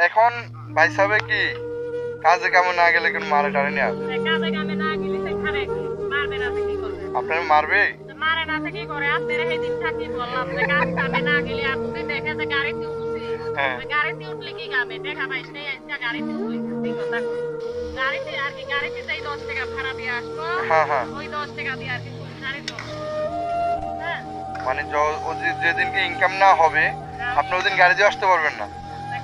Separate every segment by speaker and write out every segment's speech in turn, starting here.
Speaker 1: এখন ভাই সাহেব কি কাজে কামে না গেলে কেন মারে টারে নিয়ে আসে?
Speaker 2: কাজে কামে না গেলে সে খারে কি মারবে না তো কি করবে?
Speaker 1: আপনার মারবে?
Speaker 2: মারে না তো কি করে? আপনার সেদিন থাকি বললাম যে কাজ কামে না গেলে আর যদি দেখে যে গাড়িতে উঠছি,
Speaker 1: হ্যাঁ
Speaker 2: গাড়িতে উঠলে কি কামে? দেখা পাইস নাই আজকে গাড়িতে উঠলি সত্যি কথা কই। গাড়িতে আর কি গাড়িতে যেই 10 টাকা ভাড়া দিয়ে আসবো,
Speaker 1: হ্যাঁ হ্যাঁ।
Speaker 2: ওই 10 টাকা দিয়ে আর কি সংসারে চলবে। হ্যাঁ?
Speaker 1: মানে ও যেদিনকে ইনকাম না হবে আপনি ওদিন গাড়ি দিয়ে আসতে পারবেন না।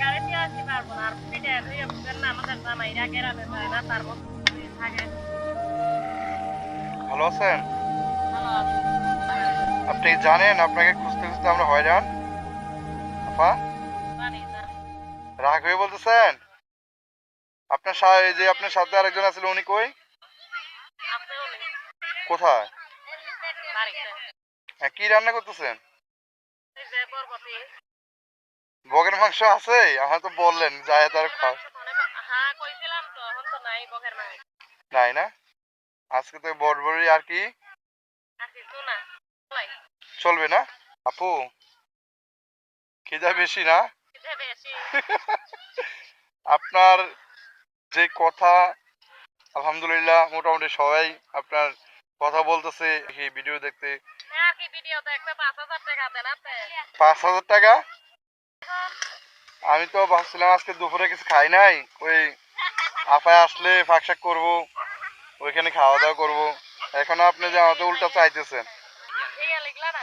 Speaker 2: গাড়িতে আসতে পারবো না। আর পিঠে ধুয়ে বুঝেন না আমাদের জামাইরা গ্রামে যায় না তার মতো থাকে।
Speaker 1: ভালো আছেন?
Speaker 2: ভালো আছে।
Speaker 1: আপনি জানেন আপনাকে খুঁজতে খুঁজতে আমরা হয়রান? আপা
Speaker 2: জানি জানি।
Speaker 1: রাগ হয়ে বলতেছেন? এই যে আপনার সাথে আরেকজন আছিল উনি কই?
Speaker 2: আছে উনি
Speaker 1: কোথায়?
Speaker 2: বাড়িতে।
Speaker 1: হ্যাঁ, কি রান্না করতেছেন?
Speaker 2: এই যে বরবটি
Speaker 1: বগের মাংস আছে? আমার তো বললেন যায় তার খাওয়া।
Speaker 2: হ্যাঁ কইছিলাম তো এখন তো নাই বকের নাই।
Speaker 1: নাই না? আজকে তো বড়বড়ি আর কি
Speaker 2: আর কিছু না। বলাই।
Speaker 1: চলবে না? আপু খিদা বেশি না?
Speaker 2: খিদে বেশি।
Speaker 1: আপনার যে কথা আলহামদুলিল্লাহ মোটামুটি সবাই আপনার কথা বলতেছে এই ভিডিও দেখতে।
Speaker 2: আর কি ভিডিও দেখতে 5,000 টাকা দেন আপনি?
Speaker 1: 5,000 টাকা? আমি তো ভাবছিলাম আজকে দুপুরে কিছু খাই নাই, ওই আপায় আসলে ফাঁকশাক করবো, ওইখানে খাওয়া দাওয়া করবো। এখন আপনি যে আমাদের উল্টা চাইতেছেন
Speaker 2: ইয়া লিখলা না?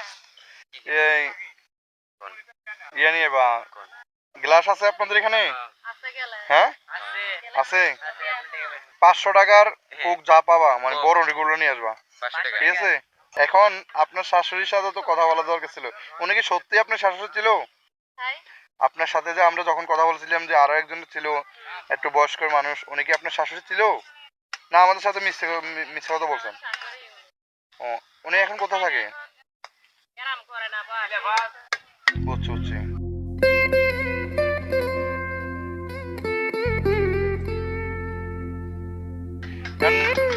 Speaker 1: এই ইয়ে নিয়ে বা গ্লাস আছে আপনাদের এখানে?
Speaker 2: আছে গেলে।
Speaker 1: হ্যাঁ আছে। 500 টাকার কোক যা পাবা মানে বড় রেগুলো নিয়ে আসবা, ঠিক আছে? এখন আপনার শাশুড়ির সাথে তো কথা বলা দরকার ছিল। উনি কি সত্যি আপনার শাশুড়ি ছিল?
Speaker 2: তাই?
Speaker 1: আপনার সাথে যে আমরা যখন কথা বলছিলাম যে আরো একজন ছিল একটু বয়স্ক মানুষ, উনি কি আপনার শাশুড়ি ছিল? না আমাদের সাথে মিথ্যে কথা বলছেন?
Speaker 2: শাশুড়ি উনি।
Speaker 1: ও, উনি এখন কোথায় থাকে?
Speaker 2: গ্রাম করে না বা।
Speaker 1: বুঝছি বুঝছি।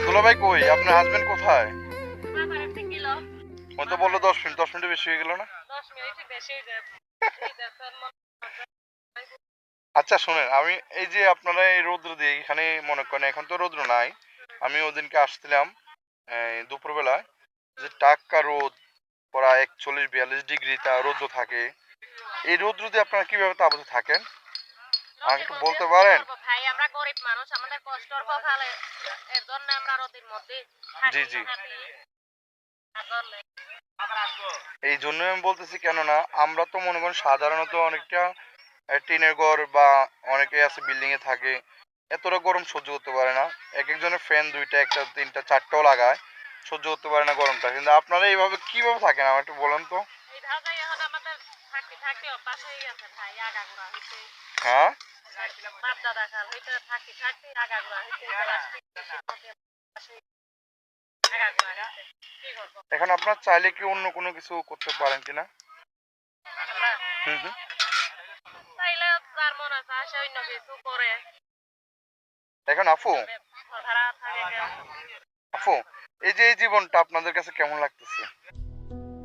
Speaker 1: দুলাভাই কই, আপনার হাজবেন্ড কোথায়?
Speaker 2: আমার একটা কিলো
Speaker 1: উনি তো বললো 10 মিনিট, 10 মিনিট বেশি হয়ে গেল না?
Speaker 2: 10 মিনিট বেশি দেব। এই দেখেন
Speaker 1: আচ্ছা শোনেন, আমি এই যে আপনারা এই রৌদ্র দিয়ে এখানে মনে করেন এখন তো রৌদ্র নাই, আমি ওদিনকে আসছিলাম দুপুরবেলায়, যে টাক্কা রোদ, প্রায় 41-42 ডিগ্রি তা রৌদ্র থাকে। এই রৌদ্র দিয়ে আপনারা কিভাবে তাবতে থাকেন আমাকে একটু বলতে পারেন?
Speaker 2: ভাই আমরা গরিব মানুষ আমাদের কষ্টর কপালে এর জন্য আমরা রোদের মধ্যে
Speaker 1: জি
Speaker 2: থাকি
Speaker 1: জি।
Speaker 2: হাঁটি আর জন্য
Speaker 1: এই জন্যই আমি বলতেছি, কেননা আমরা তো মনে করেন সাধারণত অনেকটা টিনের ঘর বা অনেকে আছে বিল্ডিং এ থাকে, এতটা গরম সহ্য করতে পারে না। এক একজনের ফ্যান দুইটা একটা তিনটা চারটাও লাগায়, সহ্য করতে পারে না গরমটা। কিন্তু আপনারা এইভাবে কিভাবে থাকেন আমার একটু বলেন তো।
Speaker 2: এই ধাঁধাই এখন আমাদের থাকতে থাকতে অভ্যাস হয়ে গেছে ভাই আগাগোড়া হইতে
Speaker 1: হ্যাঁ
Speaker 2: বাপ দাদা কাল হইতে থাকতে থাকতে আগাগোড়া হইতে আগাগোড়া হইতে কি করবো
Speaker 1: এখন আপনার চাইলে কি অন্য কোনো কিছু করতে পারেন কিনা?
Speaker 2: আমরা
Speaker 1: হুম হুম।
Speaker 2: চাইলে যার মনে চায় সে অন্য কিছু করে
Speaker 1: এখন আপু,
Speaker 2: ভাড়া থাকে কেউ
Speaker 1: আপু এই যে এই জীবনটা আপনাদের কাছে কেমন লাগতেছে?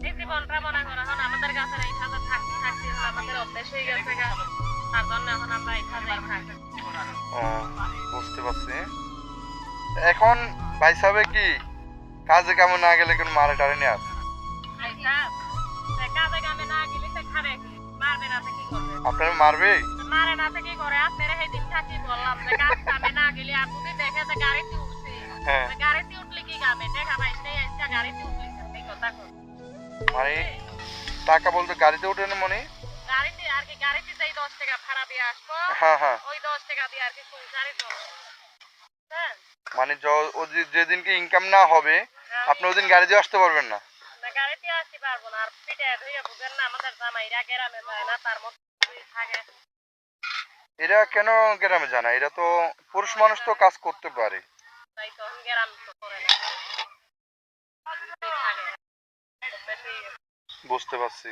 Speaker 2: এই জীবনটা মনে করো এখন আমাদের কাছে এই সাথে থাকতে থাকতে এখন আমাদের অভ্যেস হয়ে গেছে গা। তার জন্য এখন আমরা এই সাথেই থাকি
Speaker 1: ও, বুঝতে পারছি। এখন ভাই সাহেব কি কাজে কামে না গেলে কেন মারে টারে নিয়ে আসে?
Speaker 2: আচ্ছা কাজে কামে না গেলে সে খারে কি মারবে না তো কি করবে?
Speaker 1: আপনার মারবে?
Speaker 2: মারে না তো কি করে? আপনার সেদিন থাকি বললাম যে কাজ কামে না গেলে আর যদি দেখে যে গাড়িতে উঠছি,
Speaker 1: হ্যাঁ।
Speaker 2: গাড়িতে উঠলে কি কামে? দেখা পাইস নাই আজকে গাড়িতে উঠলি এই কথা কর।
Speaker 1: মানে টাকা বলতে গাড়িতে ওঠেন মানে?
Speaker 2: গাড়িতে আর কি গাড়িতে যেই 10 টাকা ভাড়া দিয়ে আসবো,
Speaker 1: হ্যাঁ হ্যাঁ।
Speaker 2: ওই 10 টাকা দিয়ে আর কি সংসারে চলবে। হ্যাঁ?
Speaker 1: মানে যেদিনকে ইনকাম না হবে আপনি ওদিন গাড়ি দিয়ে আসতে পারবেন না।
Speaker 2: না গাড়িতে আসতে পারবো না। আর পিঠে ধুয়ে বুঝেন না আমাদের জামাইরা গ্রামে যায় না তার মতো থাকে।
Speaker 1: এরা কেন গ্রামে জানা, এরা তো পুরুষ মানুষ তো কাজ করতে পারে।
Speaker 2: তাই তো গ্রাম তো করে না। থাকে। বেশি
Speaker 1: বুঝতে পারছি।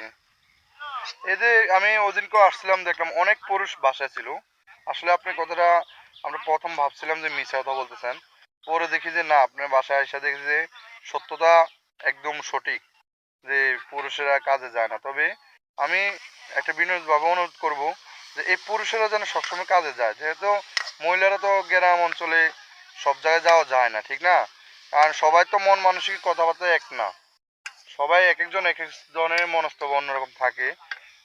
Speaker 1: এই যে আমি ওদিনকেও আসছিলাম, দেখলাম অনেক পুরুষ বাসায় ছিল। আসলে আপনি কথাটা আমরা প্রথম ভাবছিলাম যে মিথ্যা কথা বলতেছেন, পরে দেখি যে না, আপনার বাসায় এসে দেখি যে সত্যতা একদম সঠিক, যে পুরুষেরা কাজে যায় না। তবে আমি একটা বিনোদভাবে অনুরোধ করব, যে এই পুরুষেরা যেন সবসময় কাজে যায়, যেহেতু মহিলারা তো গ্রাম অঞ্চলে সব জায়গায় যাওয়া যায় না, ঠিক না? কারণ সবাই তো মন মানসিক কথাবার্তা এক না, সবাই এক একজন এক এক জনের মনস্তব অন্যরকম থাকে।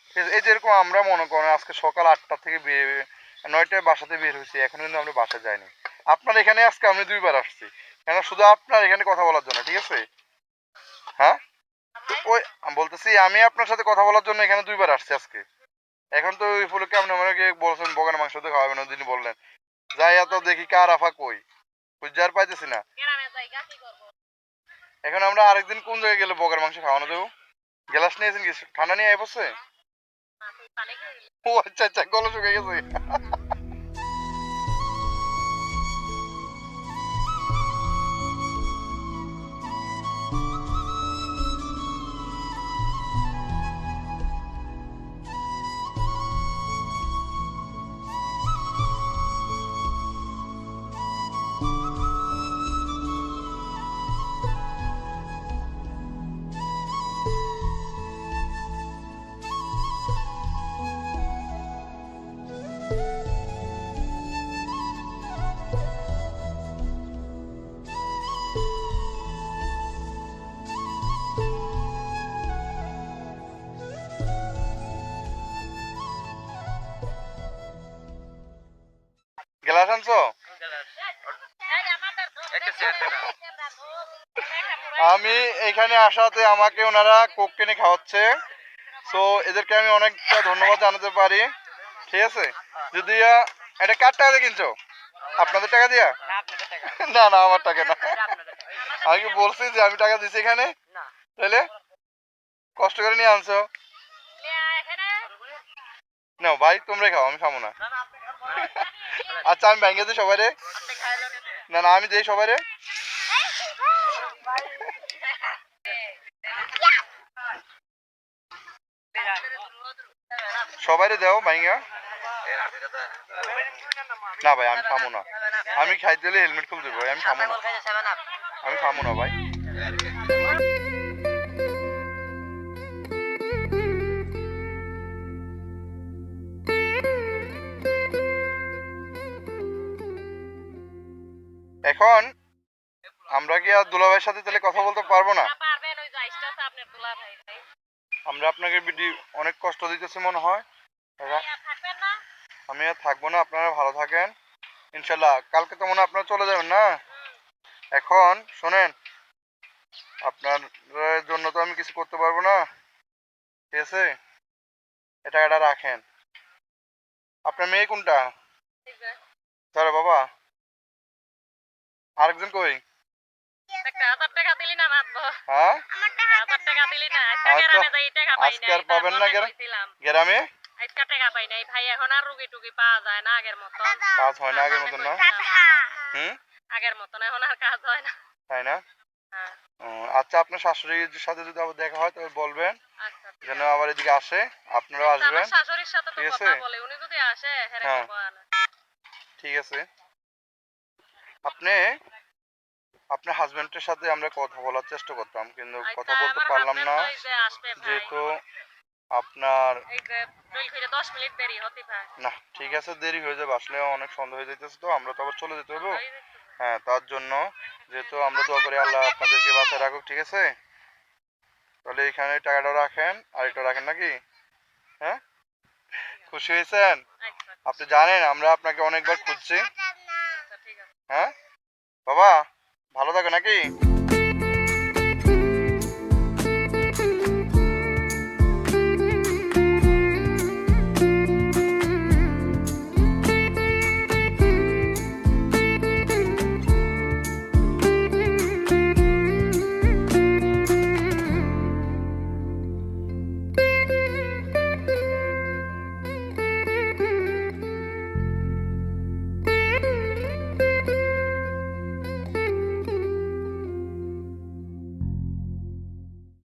Speaker 1: ঠিক আছে? এই যেরকম আমরা মনে করেন আজকে সকাল 8টা থেকে বের 9টায় বাসাতে বের হয়েছি, এখন কিন্তু আমরা বাসায় যাইনি। আপনার এখানে আজকে আমি 2বার আসছি, কেন? শুধু আপনার এখানে কথা বলার জন্য, ঠিক আছে? হ্যাঁ, তো ওই আমি বলতেছি আমি আপনার সাথে কথা বলার জন্য এখানে 2বার আসছি আজকে। এখন তো ওই ফুলকে আপনি আমাকে বলছেন বগানের মাংস দিয়ে খাওয়াবেন, ওই দিন বললেন যাই তো দেখি কার আফা কই, খুঁজে আর পাইতেছি না।
Speaker 2: গ্রামে যাইগা কি করবো?
Speaker 1: এখন আমরা আরেকদিন কোন জায়গায় গেলে বগার মাংস খাওয়ানো দেবো? গ্লাস নিয়েছেন কি? ঠান্ডা নিয়ে আয় পড়ছে?
Speaker 2: না, তুই পানি খেয়ে গেলি।
Speaker 1: ও আচ্ছা আচ্ছা, গলা শুকিয়ে গেছে। গ্লাস আনছো?
Speaker 2: এই আমাদের
Speaker 3: একটা চেয়ার দে না।
Speaker 1: আমি এখানে আসাতে আমাকে ওনারা কোক কিনে খাওয়াচ্ছে, সো এদেরকে আমি অনেকটা ধন্যবাদ জানাতে পারি। ঠিক আছে, যদি এটা কার টাকা দিয়ে কিনছো? আপনাদের টাকা দিয়া?
Speaker 3: না আপনাদের টাকা।
Speaker 1: না না, আমার টাকা না।
Speaker 3: এটা আপনাদের টাকা।
Speaker 1: আমি কি বলছি যে আমি টাকা দিছি এখানে?
Speaker 3: না।
Speaker 1: তাহলে কষ্ট করে নিয়ে আনছো।
Speaker 2: এখানে
Speaker 1: নাও ভাই, তোমরাই খাও, আমি খাবো না।
Speaker 3: না না আপনি খান।
Speaker 1: আচ্ছা আমি ভেঙে দিই সবাই রে।
Speaker 3: আপনি খাইলেন।
Speaker 1: না না, আমি দিই সবাই রে। সবাই রে দাও ভাইঙ্গা। না ভাই, আমি খাবো না। আমি খাইতে হলে হেলমেট খুলতে দেবো, আমি খাবো না। আমি খাবো না ভাই। এখন আমরা কি আর দুলাভাইয়ের সাথে তাহলে কথা বলতে পারবো না?
Speaker 2: পারবেন, ওই যাইসটা আছে আপনার দুলা ভাই।
Speaker 1: আমরা আপনাকে অনেক কষ্ট দিতেছি মনে হয়।
Speaker 2: থাকবেন না?
Speaker 1: আমি আর থাকবো না, আপনারা ভালো থাকেন ইনশাল্লাহ। কালকে তো মনে হয় আপনারা চলে যাবেন না? এখন শোনেন, আপনার জন্য তো আমি কিছু করতে পারবো না, ঠিক আছে? এটা রাখেন। আপনার মেয়ে কোনটা?
Speaker 2: ঠিক আছে।
Speaker 1: স্যার বাবা, আরেকজন কই?
Speaker 2: 1000 টাকা দিলি না মাতবো।
Speaker 1: হ্যাঁ,
Speaker 2: 1000 টাকা দিলি না। আজকে
Speaker 1: আর তো
Speaker 2: গ্রামে যাই টাকা পাই
Speaker 1: আজকে
Speaker 2: নাই।
Speaker 1: আর পাবেন না গ্রামে।
Speaker 2: আজকে টাকা পাই নাই ভাই, এখন আর রুগী টুগি পাওয়া যায় না আগের মতো।
Speaker 1: কাজ হয় না আগের মতন না? হুম,
Speaker 2: আগের মতন এখন আর কাজ হয় না।
Speaker 1: তাই না?
Speaker 2: হ্যাঁ,
Speaker 1: ও, আচ্ছা আপনার শাশুড়ির সাথে যদি আবার দেখা হয় তবে বলবেন
Speaker 2: আচ্ছা।
Speaker 1: যেন আবার এদিকে আসে, আপনারাও আসবেন।
Speaker 2: আমার শাশুড়ির সাথে তো
Speaker 1: ঠিক আছে?
Speaker 2: কথা বলে, উনি যদি আসে হেরে
Speaker 1: হ্যাঁ।
Speaker 2: বলবো না।
Speaker 1: ঠিক আছে, আপনি আপনার হাজবেন্ডের সাথে আমরা কথা বলার চেষ্টা করতাম, কিন্তু কথা
Speaker 2: আচ্ছা,
Speaker 1: বলতে
Speaker 2: আমার
Speaker 1: পারলাম না,
Speaker 2: হাজবেন্ড তো এই যে আসবে ভাই।
Speaker 1: যেহেতু আপনার
Speaker 2: এই যে দুই থেকে 10 মিনিট দেরি হতে পারে।
Speaker 1: না, ঠিক আছে, দেরি হয়ে যাবে, আসলে অনেক সন্দেহ হয়ে যাইতেছে, তো আমরা তো আবার চলে যেতে হবে। হ্যাঁ, তার জন্য যেহেতু আমরা দোয়া করি আল্লাহ আপনাদেরকে বাঁচায় রাখুক, ঠিক আছে? তাহলে এখানে টাকাটা রাখেন, আর এটা রাখেন নাকি? হ্যাঁ, খুশি হয়েছেন?
Speaker 2: আচ্ছা,
Speaker 1: আপনি জানেন আমরা আপনাকে অনেকবার খুঁজছি।
Speaker 2: আচ্ছা, ঠিক আছে।
Speaker 1: হ্যাঁ বাবা, ভালো থাকো নাকি?